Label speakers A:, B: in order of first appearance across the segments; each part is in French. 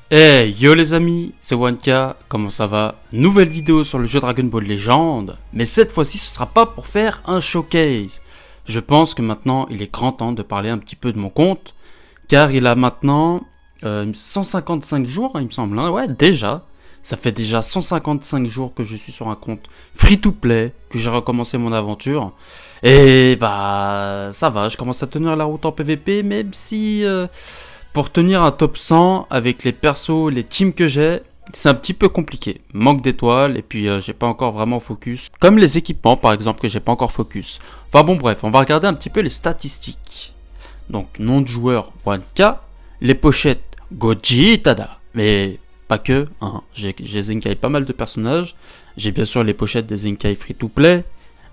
A: Hey yo les amis, c'est 1K, comment ça va? Nouvelle vidéo sur le jeu Dragon Ball Legend, mais cette fois-ci ce sera pas pour faire un showcase. Je pense que maintenant il est grand temps de parler un petit peu de mon compte, car il a maintenant 155 jours, il me semble, hein. Ouais déjà. Ça fait déjà 155 jours que je suis sur un compte free-to-play, que j'ai recommencé mon aventure. Et bah ça va, je commence à tenir la route en PVP, même si pour tenir un top 100 avec les persos, les teams que j'ai, c'est un petit peu compliqué. Manque d'étoiles et puis j'ai pas encore vraiment focus. Comme les équipements par exemple que j'ai pas encore focus. Enfin bon bref, on va regarder un petit peu les statistiques. Donc nom de joueur 1K, les pochettes Gojitada, mais pas que, hein. J'ai Zenkai pas mal de personnages. J'ai bien sûr les pochettes des Zenkai free-to-play,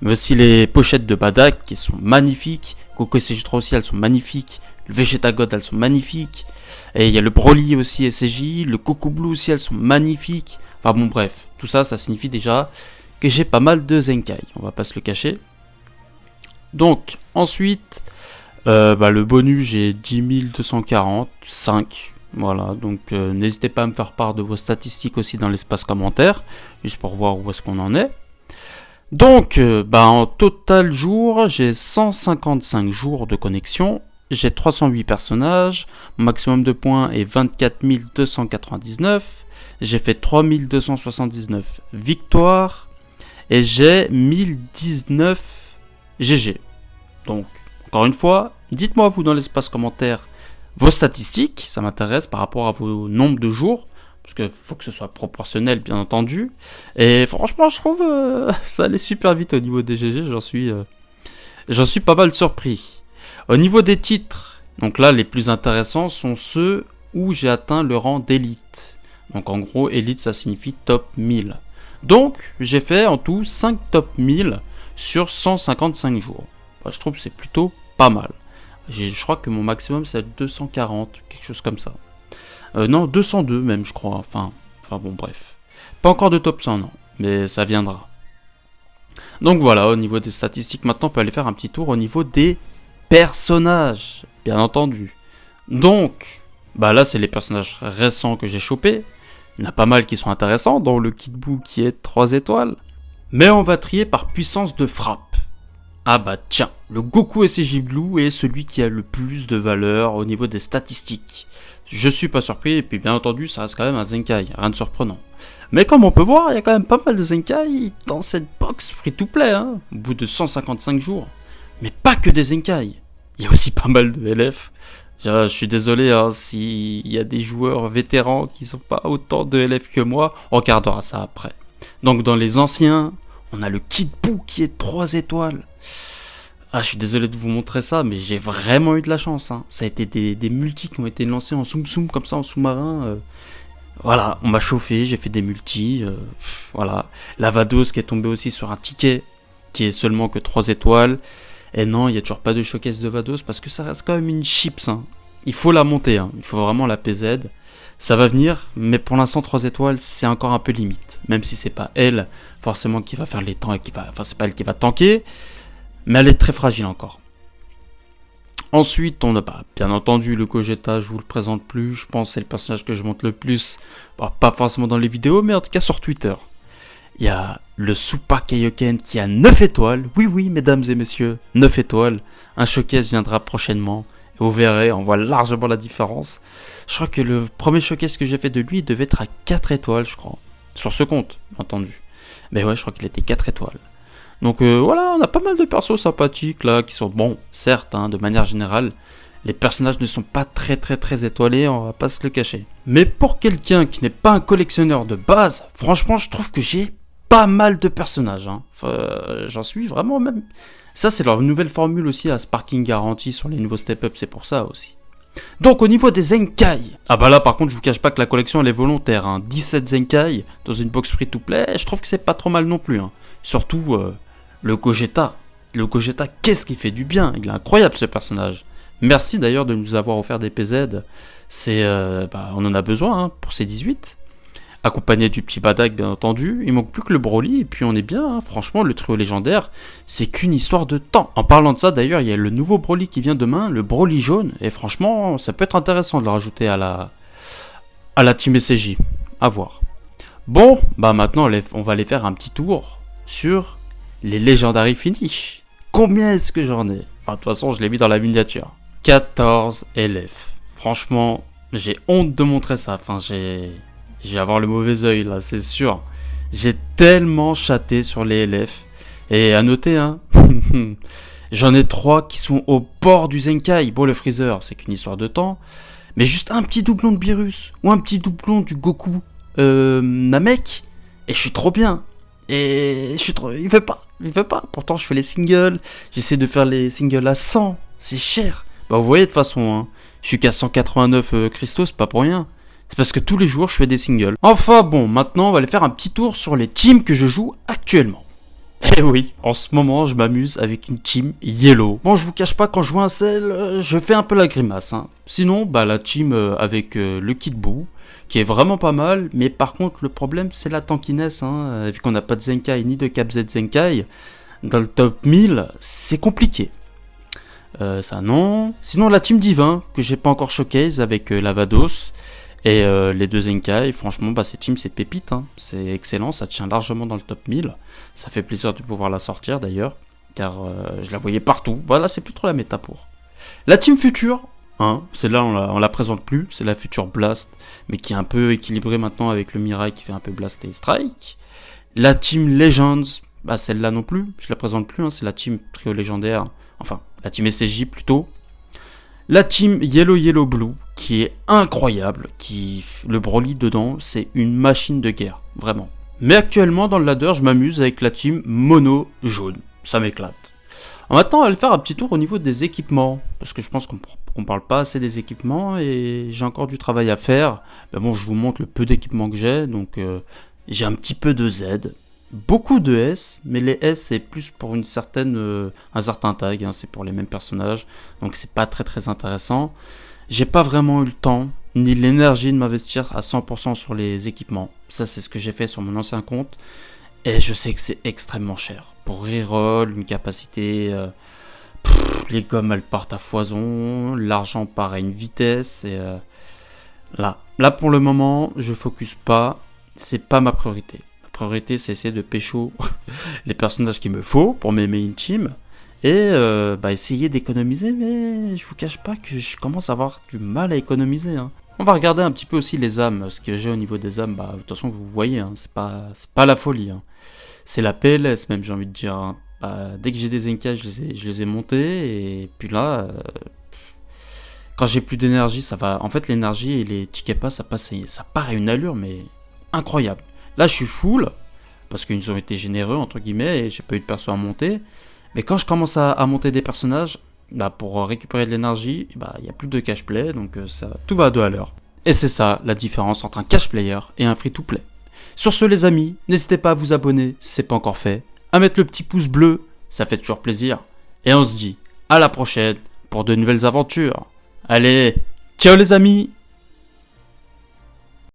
A: mais aussi les pochettes de Badak qui sont magnifiques. Goku SCJ3 aussi, elles sont magnifiques. Le Vegeta God, elles sont magnifiques. Et il y a le Broly aussi SCJ, le Goku Blue aussi, elles sont magnifiques. Enfin bon bref, tout ça, ça signifie déjà que j'ai pas mal de Zenkai, on va pas se le cacher. Donc ensuite, le bonus j'ai 10 245. Voilà, donc n'hésitez pas à me faire part de vos statistiques aussi dans l'espace commentaire, juste pour voir où est-ce qu'on en est. Donc, en total jour, j'ai 155 jours de connexion, j'ai 308 personnages, mon maximum de points est 24 299, j'ai fait 3279 victoires, et j'ai 1019 GG. Donc, encore une fois, dites-moi vous dans l'espace commentaire vos statistiques, ça m'intéresse par rapport à vos nombres de jours, parce qu'il faut que ce soit proportionnel bien entendu, et franchement je trouve ça allait super vite au niveau des GG, j'en suis pas mal surpris. Au niveau des titres, donc là les plus intéressants sont ceux où j'ai atteint le rang d'élite. Donc en gros élite ça signifie top 1000. Donc j'ai fait en tout 5 top 1000 sur 155 jours. Je trouve que c'est plutôt pas mal. Je crois que mon maximum c'est 240, quelque chose comme ça. Non, 202 même je crois, enfin bon bref. Pas encore de top 100 non, mais ça viendra. Donc voilà, au niveau des statistiques, maintenant on peut aller faire un petit tour au niveau des personnages, bien entendu. Donc, là c'est les personnages récents que j'ai chopés. Il y en a pas mal qui sont intéressants, dont le Kid Buu qui est 3 étoiles. Mais on va trier par puissance de frappe. Ah bah tiens, le Goku SCJ Blue est celui qui a le plus de valeur au niveau des statistiques. Je suis pas surpris, et puis bien entendu ça reste quand même un Zenkai, rien de surprenant. Mais comme on peut voir, il y a quand même pas mal de Zenkai dans cette box free-to-play, hein, au bout de 155 jours. Mais pas que des Zenkai, il y a aussi pas mal de LF. Je suis désolé hein, s'il y a des joueurs vétérans qui sont pas autant de LF que moi, on regardera ça après. Donc dans les anciens, on a le Kid Buu qui est 3 étoiles. Ah, je suis désolé de vous montrer ça, mais j'ai vraiment eu de la chance. Hein. Ça a été des multis qui ont été lancés en soum comme ça, en sous-marin. Voilà, on m'a chauffé, j'ai fait des multis. Voilà. La Vados qui est tombée aussi sur un ticket qui est seulement que 3 étoiles. Et non, il n'y a toujours pas de showcase de Vados parce que ça reste quand même une chips. Hein. Il faut la monter, hein. Il faut vraiment la PZ. Ça va venir, mais pour l'instant 3 étoiles c'est encore un peu limite. Même si c'est pas elle forcément qui va faire les temps et qui va. Enfin c'est pas elle qui va tanker. Mais elle est très fragile encore. Ensuite, on a bien entendu le Gogeta, je vous le présente plus. Je pense que c'est le personnage que je monte le plus. Pas forcément dans les vidéos, mais en tout cas sur Twitter. Il y a le Super Kaioken qui a 9 étoiles. Oui, mesdames et messieurs, 9 étoiles. Un showcase viendra prochainement. Et vous verrez, on voit largement la différence. Je crois que le premier showcase que j'ai fait de lui devait être à 4 étoiles, je crois. Sur ce compte, bien entendu. Mais ouais, je crois qu'il était 4 étoiles. Donc voilà, on a pas mal de persos sympathiques là, qui sont bons, certes, hein, de manière générale, les personnages ne sont pas très étoilés, on va pas se le cacher. Mais pour quelqu'un qui n'est pas un collectionneur de base, franchement je trouve que j'ai pas mal de personnages. Hein. J'en suis vraiment même... Ça c'est leur nouvelle formule aussi à Sparking Guarantee sur les nouveaux step-up, c'est pour ça aussi. Donc au niveau des Zenkai, ah bah là par contre je vous cache pas que la collection elle est volontaire, hein. 17 Zenkai dans une box free to play, je trouve que c'est pas trop mal non plus. Hein. Surtout... le Gogeta, qu'est-ce qu'il fait du bien, il est incroyable ce personnage. Merci d'ailleurs de nous avoir offert des PZ, on en a besoin hein, pour ces 18. Accompagné du petit Badak bien entendu, il manque plus que le Broly et puis on est bien, hein. Franchement le trio légendaire, c'est qu'une histoire de temps. En parlant de ça d'ailleurs, il y a le nouveau Broly qui vient demain, le Broly jaune, et franchement ça peut être intéressant de le rajouter à à la team SCJ. À voir. Bon, bah maintenant on va aller faire un petit tour sur les Legendary Finish. Combien est-ce que j'en ai? Enfin, de toute façon, je l'ai mis dans la miniature. 14 LF. Franchement, j'ai honte de montrer ça. Enfin, je vais avoir le mauvais œil là, c'est sûr. J'ai tellement chaté sur les LF. Et à noter, hein, j'en ai 3 qui sont au bord du Zenkai. Bon, le Freezer, c'est qu'une histoire de temps. Mais juste un petit doublon de Beerus ou un petit doublon du Goku Namek. Et je suis trop bien. Et je suis trop... Il veut pas. Pourtant, je fais les singles. J'essaie de faire les singles à 100. C'est cher. Bah, vous voyez, de toute façon, hein, je suis qu'à 189 Christos, pas pour rien. C'est parce que tous les jours, je fais des singles. Enfin, bon, maintenant, on va aller faire un petit tour sur les teams que je joue actuellement. Eh oui, en ce moment, je m'amuse avec une team Yellow. Bon, je vous cache pas, quand je vois un sel, je fais un peu la grimace. Hein. Sinon, bah, la team avec le Kid Buu, qui est vraiment pas mal. Mais par contre, le problème, c'est la tankiness. Hein. Vu qu'on n'a pas de Zenkai ni de Cap Z Zenkai, dans le top 1000, c'est compliqué. Ça non. Sinon, la team Divin, que j'ai pas encore showcase avec Lavados. Et les deux Zenkai, franchement, bah, ces teams, c'est pépite, hein. C'est excellent, ça tient largement dans le top 1000. Ça fait plaisir de pouvoir la sortir d'ailleurs, car je la voyais partout. Voilà, c'est plus trop la méta pour. La team Future, hein, celle-là, on la présente plus, c'est la Future Blast, mais qui est un peu équilibrée maintenant avec le Mirai qui fait un peu Blast et Strike. La team Legends, bah, celle-là non plus, je la présente plus, hein, c'est la team Trio Légendaire, enfin, la team SCJ plutôt. La team Yellow Yellow Blue, qui est incroyable, le Broly dedans, c'est une machine de guerre, vraiment. Mais actuellement, dans le ladder, je m'amuse avec la team Mono Jaune, ça m'éclate. Maintenant, on va faire un petit tour au niveau des équipements, parce que je pense qu'on parle pas assez des équipements, et j'ai encore du travail à faire. Mais bon, je vous montre le peu d'équipements que j'ai, donc j'ai un petit peu de Z, beaucoup de S, mais les S c'est plus pour un certain tag, hein, c'est pour les mêmes personnages, donc c'est pas très très intéressant. J'ai pas vraiment eu le temps, ni l'énergie de m'investir à 100% sur les équipements. Ça c'est ce que j'ai fait sur mon ancien compte, et je sais que c'est extrêmement cher. Pour reroll, une capacité, les gommes elles partent à foison, l'argent part à une vitesse, et là pour le moment je focus pas, c'est pas ma priorité. Priorité, c'est essayer de pécho les personnages qu'il me faut pour mes main team et bah, essayer d'économiser, mais je vous cache pas que je commence à avoir du mal à économiser. Hein. On va regarder un petit peu aussi les âmes, ce que j'ai au niveau des âmes, bah, de toute façon vous voyez, hein, c'est pas la folie. Hein. C'est la PLS même, j'ai envie de dire. Hein. Bah, dès que j'ai des Zenkai, je les ai montés, et puis là, quand j'ai plus d'énergie, ça va. En fait, l'énergie et les tickets pas, ça part à une allure, mais incroyable. Là, je suis full, parce qu'ils ont été généreux, entre guillemets, et j'ai pas eu de perso à monter. Mais quand je commence à monter des personnages, bah, pour récupérer de l'énergie, bah, il n'y a plus de cash play, donc tout va à 2 à l'heure. Et c'est ça, la différence entre un cash player et un free-to-play. Sur ce, les amis, n'hésitez pas à vous abonner si ce n'est pas encore fait, à mettre le petit pouce bleu, ça fait toujours plaisir. Et on se dit à la prochaine pour de nouvelles aventures. Allez, ciao les amis!